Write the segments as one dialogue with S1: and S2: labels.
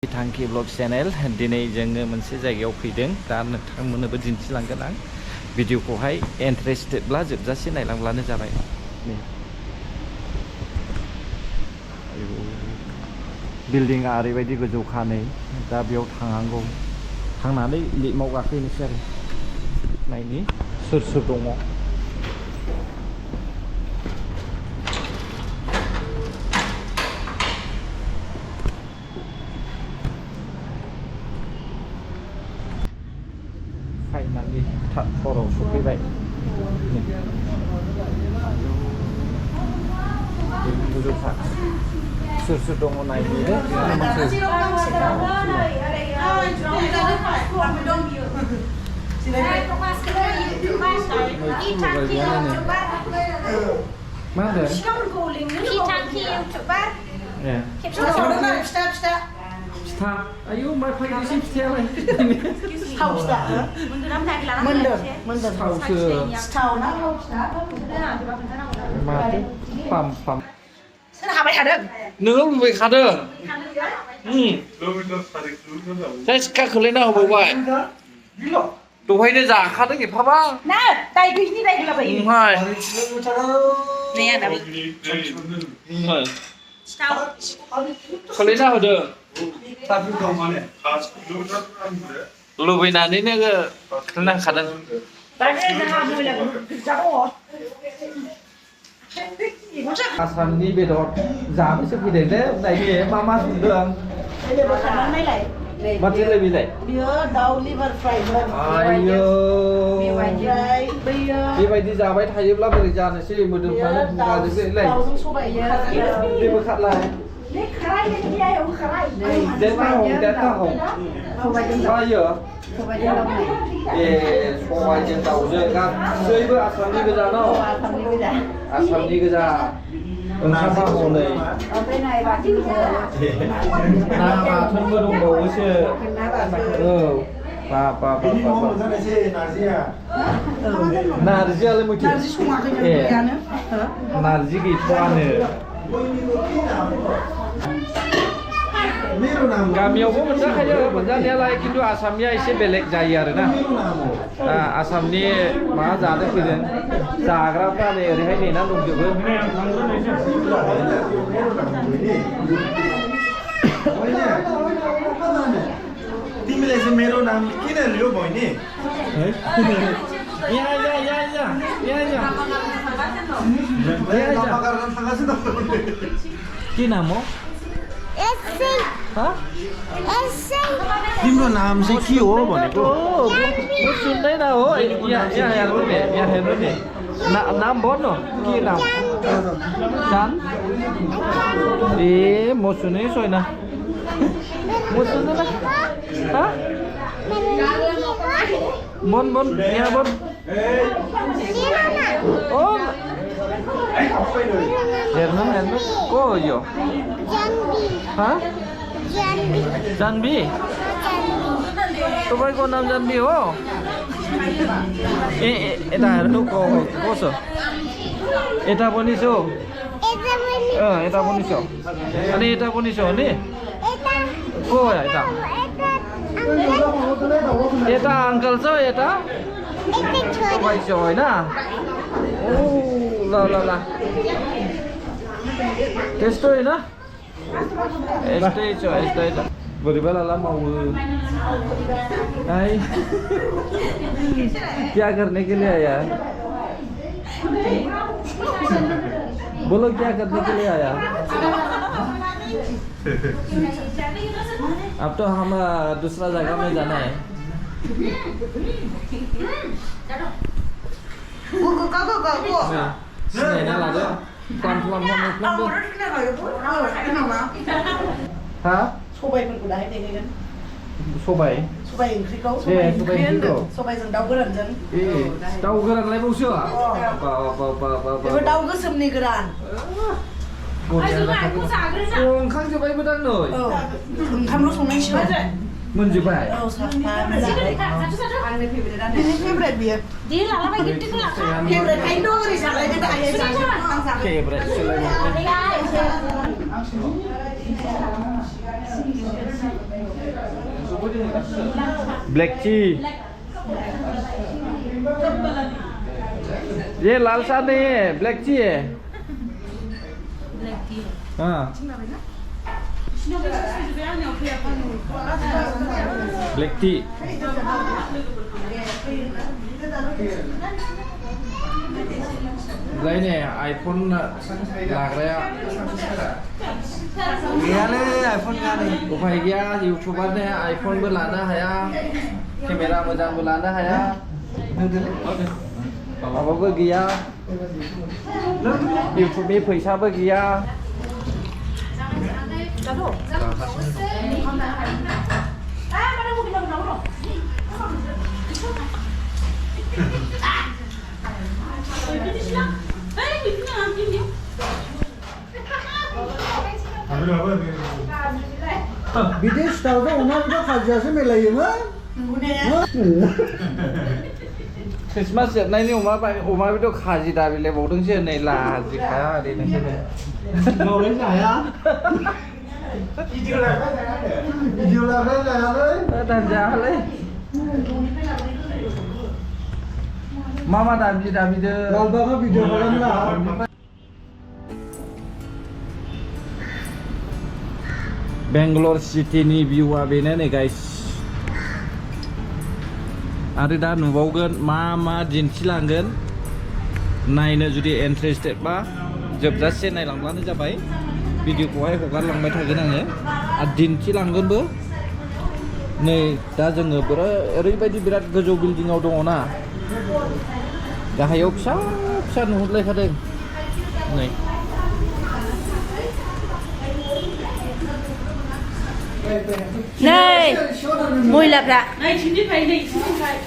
S1: थांखि blog channel दिनै जोङो मोनसे जायगायाव फैदों दा नोंथांमोननोबो दिन्थिलांगोन आं भिडिअखौहाय इन्टारेस्टेडब्ला जोबजासे नायलांब्लानो जाबाय बिल्डिंआ ओरैबायदि गोजौखा नै दा बेयाव थांनांगौ थांनानै लिफ्टआव गाखोनोसै आरो नायनि सोर सोर दङ फाइनालि हराव सफैबाय गोजौखा सोर सोर दङ नायनो मा होनदों फिथा आयु मा फैनोसै फिथायालाय माथो पाम पाम सोर हाबाय थादों नोङो लुबैखादों सिखा खोलायना होबावबाय दहायनो जाखादों एफाबा ना दाय गैयिनि दाय होलाबायो खोलायना होदों लुबैनानैनो खोलायना होखादों आसामनि बेदर जानोसो फैदों दे नायदे मा संदों माथो बिलाय बियो दाउ लिभार फ्राइमोन आयौ बेबायदि जाबाय थायोब्ला बोरै जानोसै मोदोमफ्रानो बुगाजोबोलाय दाउजों सबाय जेबो खालाय देता हं आयो सबायजों दाउजों गासैबो आसामनि गोजा न आसामनि गोजा ओंखामा हनै ना बाथोनबो दंबावोसो औ नारजियालाय मोथो नारजि गैथ'आनो गामियावबो मोनजाखायो मोनजानायालाय खिन्थु आसामनिया एसे बेलेग जायो आरोना आसामनि मा जानो फैदों जाग्राफ्रा नै ओरैहाय नेना दंजोबो
S2: तिमीले चाहिँ मेरो नाम किन लियो बहिनी
S1: के नाम हो
S2: तिम्रो नाम चाहिँ के हो भनेको
S1: सुन्दैन हो यहाँ हेर्नु नि नाम भन्नु के नाम जान ए म सुनेकै छैन म सुन्दैन मन यहाँ बन हेर्नु को हो यो जानवी तपाईँको नाम जानवी हो ए यता हेर्नु कसो यता पनि छ यता पनि छ अनि यता पनि छ नि को हो यता यता अङ्कल छ यता तपाईँ छ होइन ल त्यस्तो होइन यस्तै छ भोलि बेला माउ क्या करने के लिए आया बोलो क्या करने के लिए आया अब तो हम दूसरा जगह में जाना है सिनायना लादो प्लान हा सबायफोरखौ दाहाय देगोन सबाय ओंख्रिखौ सबायजों दाउ गोरानजों दाउ गोरानलायबावसो बेबो दाउ गोसोमनि गोरान ओंखांजोब्बायबो दां नै ओंखामल' संनांसिगौ मोनजोब्बाय औ साफा आंनि फेभरेट बियो दे लालाबाय गिफ्टखौ लाखा फेभरेट आइनो ओरै जालायदो दायो फेभरेट सोलाय
S3: ब्लैक टी ये लाल सा नहीं है ब्लैक टी है हाँ black T lấy này iPhone lạc đấy ạ
S2: Gaya le iPhone ga ni.
S3: có phải kia YouTube này iPhone bữa làm đó hay à camera bây giờ bữa làm đó hay à apa bagi ya YouTube ni पैसा bagi ya
S2: Bidik tahu tu orang itu kerja sih melay mah.
S3: 크리스마스 옛날에 오마 비도 가지 다빌레 모든 시 내라 하지 가야 되는 게
S2: Ngầu đến giải á. Video là cái này đấy.
S3: 단자 할래 마마 담지 담이드
S2: Kalau video orang lah.
S3: Bangalore City-ni view-a बेनो नै guys आरो दा नुबावगोन मा दिन्थिलांगोन नायनो जुदि interested बा जोबजासे नायलांब्लानो जाबाय भिडिअखौहाय हगारलांबाय थागोन आङो आरो दिन्थिलांगोनबो नै दा जोङो ओरैबायदि बिराद गोजौ बिल्डिंआव दङ ना गाहायाव फिसा फिसा नुहुरलायखादों नै
S1: Này, mùi lập ra.
S4: Này, chín đi phải đi, chín đi phải.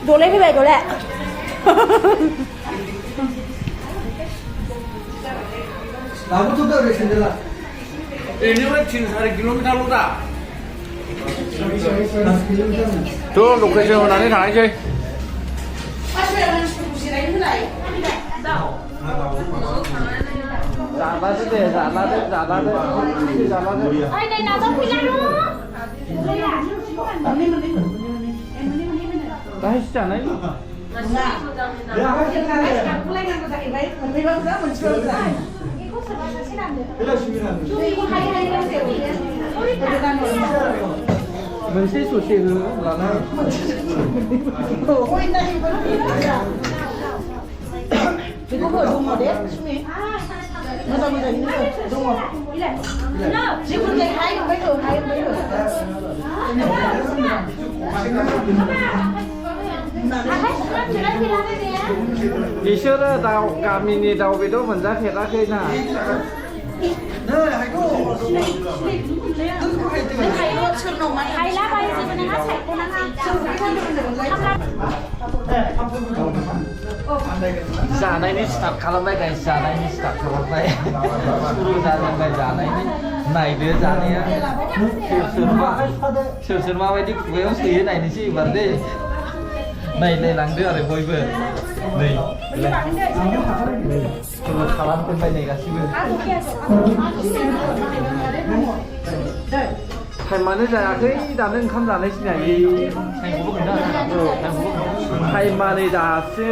S1: Đổ lên cái bể đổ lại.
S2: Aku tu dah recent lah.
S3: ini udah 3 kilometer lu dah
S2: 10 kilometer.
S3: tuh lokasi mana nih thằng chơi giả la thế để giả la thế
S4: Ôi, này nào giống pizza luôn.
S3: đấy chả đấy mình sẽ sụt xì hứ là nó
S1: Ibu kau rumah deh, sini. Masa ini rumah. Ibu ni hai rumah tu, hai rumah tu.
S3: बिसोरो दाउ गामिनि दाउ बेदर मोनजाफेराखै ना
S4: Hay lá bay gì mà nó sạch cô nó ngon.
S3: जानायनि start खालामबाय guys जानायनि स्टार्ट खालामबाय सुरु जाजेनबाय जानायनि नायदो जानाया सोर माबायदि खुगायाव सोयो नायनोसै एबार दै नायलांदो आरो बयबो नै सुरु खालामफिनबाय नै गासिबो टाइमानो जायाखै दानो ओंखाम जानाय सिनायै टाइमा नै दासो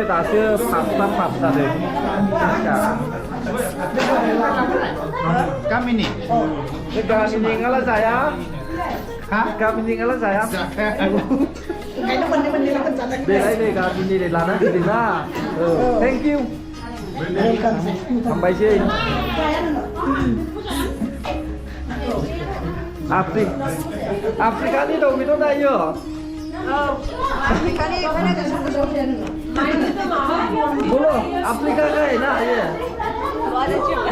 S3: 5:05 जादों
S2: Kami ni.
S3: गामिनि नङाला जाया गामिनि नङाला जाया बेलाय नै गामिनि लाना फैदों ना थेंक इउ हामबायसै आफ्रिकानि दाउ बेदर नायो बोलो अफ्रीका का है ना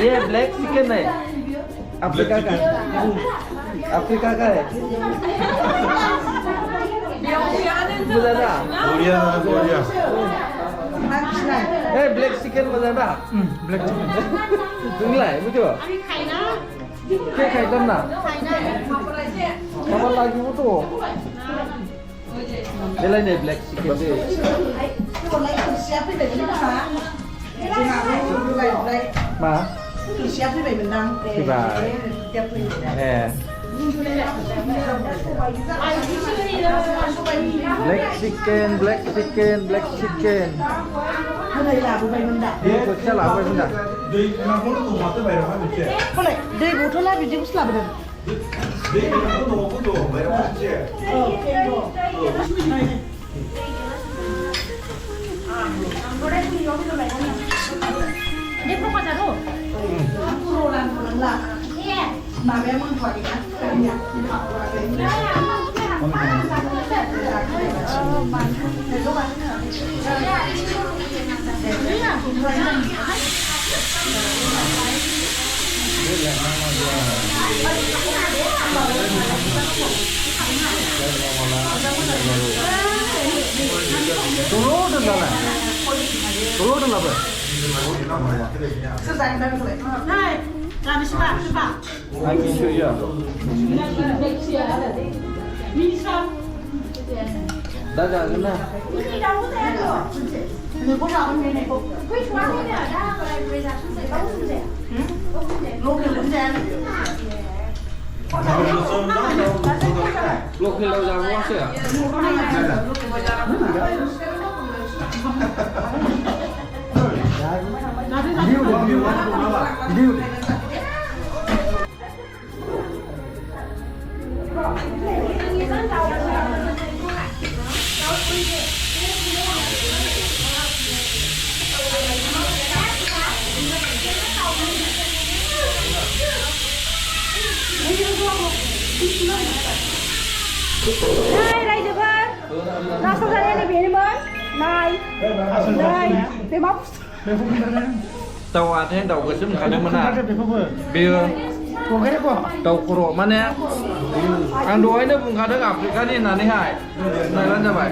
S3: ये ब्लैक चिकन है अफ्रीका का है बजाना
S2: Korea.
S3: ब्लैक चिकन बजाना
S2: Black chicken.
S3: नोंलाय बुझो के खाइदों ना माबा लागिबोथ' बेलाय नै ब्लैक चिकन दे मा फैबाय ए black chicken black chicken black chicken
S1: Đây là bộ bánh đạ.
S3: 이거 진짜 라고 했습니다.
S2: Dei na foto tu mata bayar apa macam?
S1: Boleh, đây bố thôi là vì chúng là được.
S2: Dei na foto bayar apa macam?
S4: Dia pokok taruh.
S1: Mà bé mừng khỏi cái nhà thì họ gọi về.
S3: Turun lah. Turun lah, Bang.
S1: Sư dành đây rồi. Này, làm đi sư bà.
S3: I can show you. Đã ra cái nào?
S4: Đi đâu có thể được.
S1: Người có nào bên này không?
S4: Quýt quá thế nhỉ? Đã bây giờ chúng sẽ đâu không rẻ.
S1: Lúc thì vẫn ra.
S3: Lúc khi lâu ra quá sữa.
S4: Này, đây được không? Nào xong ra đây này biển mới. Này. Đây, cái bóc.
S3: Tàu ăn thế đầu cái súng khá được mà nè. Bia. Tàu cổ mà nè. Ăn đuối nó cũng khá được Afrika đi nè này hai. Này là như vậy.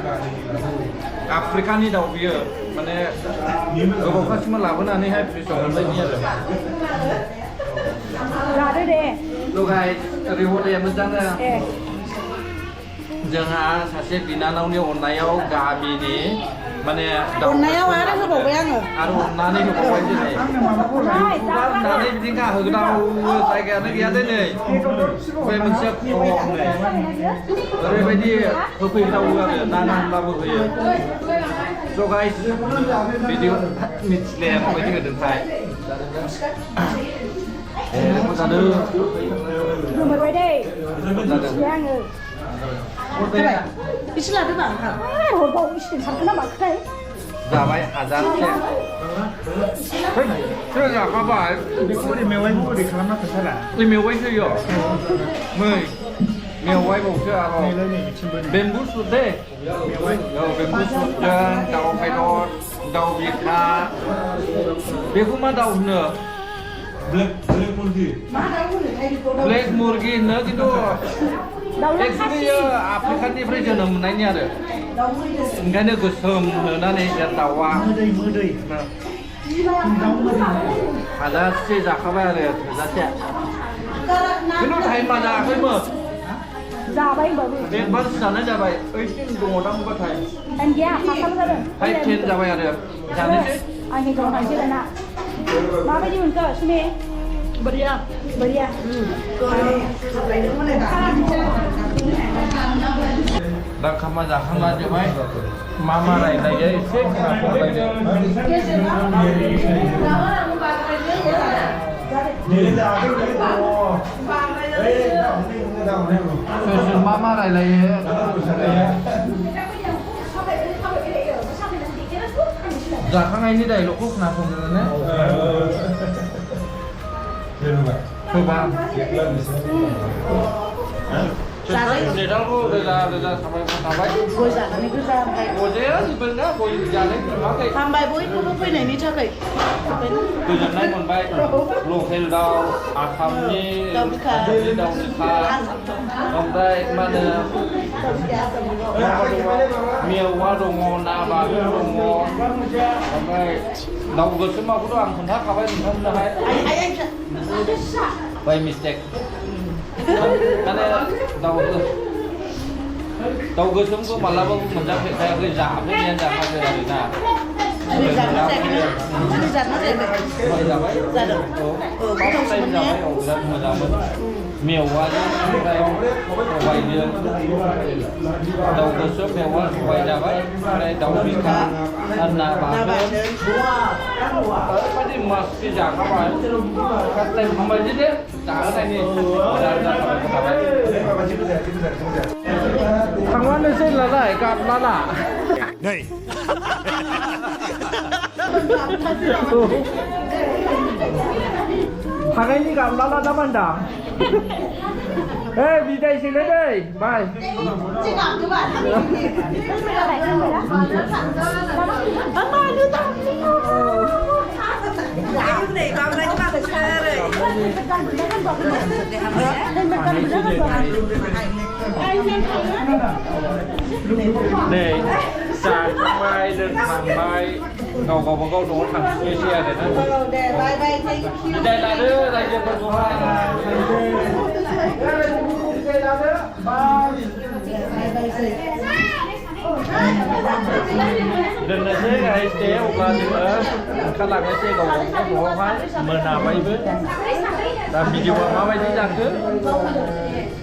S3: Afrika đi đầu bia. Mà nè. Cái bộ khách mà làm cái này hai phải sống lên như vậy.
S4: Ra đây đi.
S3: Lúc này reward em menjang ya. Jangan saset binanau ni onayau gabi ni mana.
S1: Onayau ada ke bawah yang?
S3: Aduh nani ke bawah je ni.
S4: Này, ra
S3: Nani tinggal hegdau saya kena dia ada ni. Saya mesti kau ni. Tapi bagi kopi tahu ada nanam baru dia. So guys, video mitslen bagi ke dentai. Lepas ada.
S4: Đưa mày quay đây. Ra người.
S1: Các bạn, ít là các bạn hả?
S4: Hồi bầu chỉ thằng cái nó mặc cái.
S3: Giá vậy hazar se. Thế là các bạn.
S2: Ini mewah itu di kelama tersalah.
S3: Ini mewah itu yo. Mei. Mewah bau se aro.
S2: Ini ni cimben.
S3: Bambu sude. Yo bambu sude, daun pelor, daun bika. Beku mah daun ne.
S2: Black murgi.
S3: Black murgi ne gitu.
S4: Đầu lắc
S3: Actually African ni version namanya ada. Enggak ada gosong nana ya tawa.
S2: Mudai.
S3: Ada sih zakaba ada, zakya. Kalau Thai mana aku mah.
S4: Già bay bởi vì
S3: Dia baru sana aja bay. Ini dua orang buat Thai.
S4: em giá phát tâm ra rồi.
S3: Thai ten aja bay ada. Jadi sih.
S4: Anh ấy còn nói chuyện là nạ. Mà bây giờ mình cỡ xin đi.
S1: Beriya.
S4: Beriya.
S3: Dah kamu jangan aja bay. Mama rai rai ya, sih kenapa bay dia?
S2: Jadi dah aku ni tu. Dah ni.
S3: Susu mama rai rai ya. Jangan ini dah lokok kenapa sebenarnya? Coba. Để đâu có đây là sampai
S1: Bôi giả này cứ ra này.
S3: Ủa thế á, thì bên đó bồi giả đấy nó cái
S1: Tham bài bôi nó bôi này đi cho cái.
S3: từ giờ này còn bay luộc theo đâu thăm như
S1: Đâu đi khá.
S3: đi đâu đi khá còn đây mà miêu qua đồ ngon na và đồ ngon còn đây đầu gật cái mau có đồ ăn thần thác không phải không là hay
S1: Anh
S3: by mistake cái này đầu gật chúng có mà là bông mình đang phải cái giả với nhân giả hay là gì nào Mewahnya kayak wajib daun besar mewah wajib kayak daun pisang anak bagus pasti masih jaga apa kata mama jadi cara ini thằng nó xin là lại gặp nó là này thằng ấy đi gặp nó là đám ăn đảng ê vì đây xin lấy đây bye này sáng mai đơn hàng mai cầu có câu đố thằng kia xe này nữa đây là đứa đây cho con số hai dan saya guys dia ulah juga kalau saya kau bawa hai menapai ber dan video apa ini jangan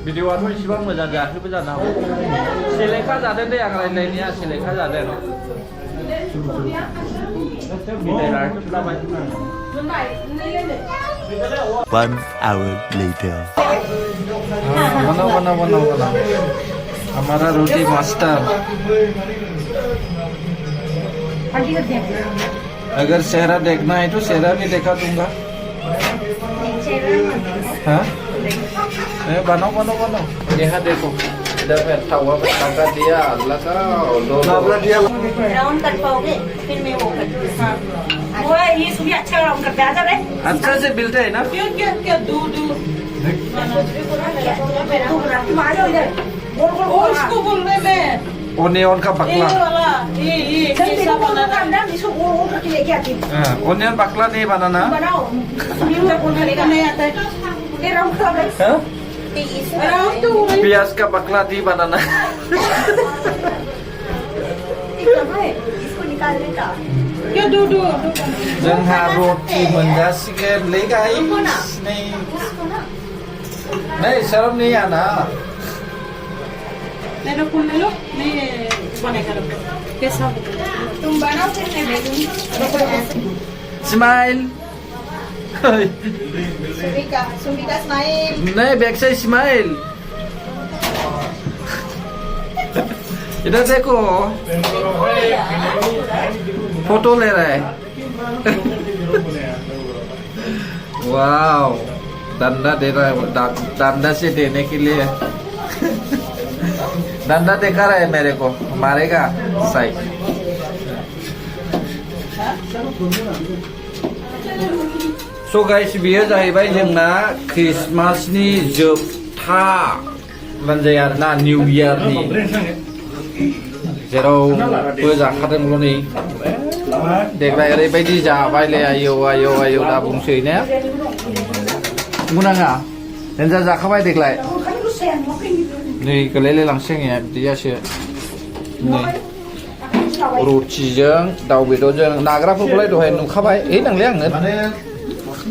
S3: video itu siapa menjaga itu berjalan seleka jadi deh yang lain-lainnya seleka jadi
S5: One hour later.
S3: Mana. हमारा रोटी master अगर सेहरा देखना है तो सेहरा भी देखा दूंगा हाँ बनाओ यहाँ देखो इधर बैठा हुआ का दिया लगा दिया
S1: राउंड कट पाओगे फिर मैं वो कट वो ये सुबह अच्छा राउंड करते आ जा रहे
S3: अच्छा से मिलते है ना
S1: क्या दू उसको बोल रहे मैं
S3: ओनियन का बकला
S1: ये कैसा बना
S3: ओनियन बकला नहीं बनाना
S1: बनाओ नहीं आता है राउंड कर राउंड तो
S3: प्याज का बकला नहीं बनाना
S1: इसको निकालने का क्या दू
S3: जोंहा रोटी मोनजासिगोन लै गाइस नै शर्म नहीं आना
S1: ले लो मैं बनेगा कैसा तुम बनाओ फिर मैं भेजूंगी
S3: स्माइल
S1: सुमिका स्माइल
S3: नहीं बैक से स्माइल इधर देखो फोटो ले रहा है वाओ डंडा दे रहा है डंडा से देने के लिए डंडा देखा रहा है मेरे को मारेगा सही सो गाइस बियो जाहैबाय जोंना क्रिसमासनि जोबथा लानजाय आरोना निउ इयारनि जेरावबो जाखादोंल' नै देग्लाय ओरैबायदि जाबायलै आयौ दा बुंसै ने बुंनाङा नोंजा जाखाबाय देग्लाय नै गोलैलायलांसै आंनिया बिदियासो नै रुटिजों दाउ बेदरजों नाग्राफोरखौलाय दहाय नुखाबाय नोंलाय आंनो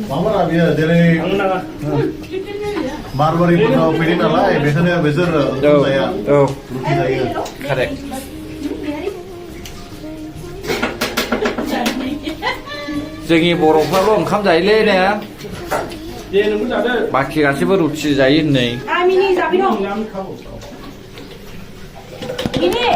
S2: माबाना बियो जेरै बारबारिफोराव फैदों नालाय बेखायनो बिसोर जाया रुटि जायो
S3: कारेक्ट जोंनि बर'फ्राल' ओंखाम जायोलै ने बाखि गासैबो रुटि जायो होनै
S4: Ini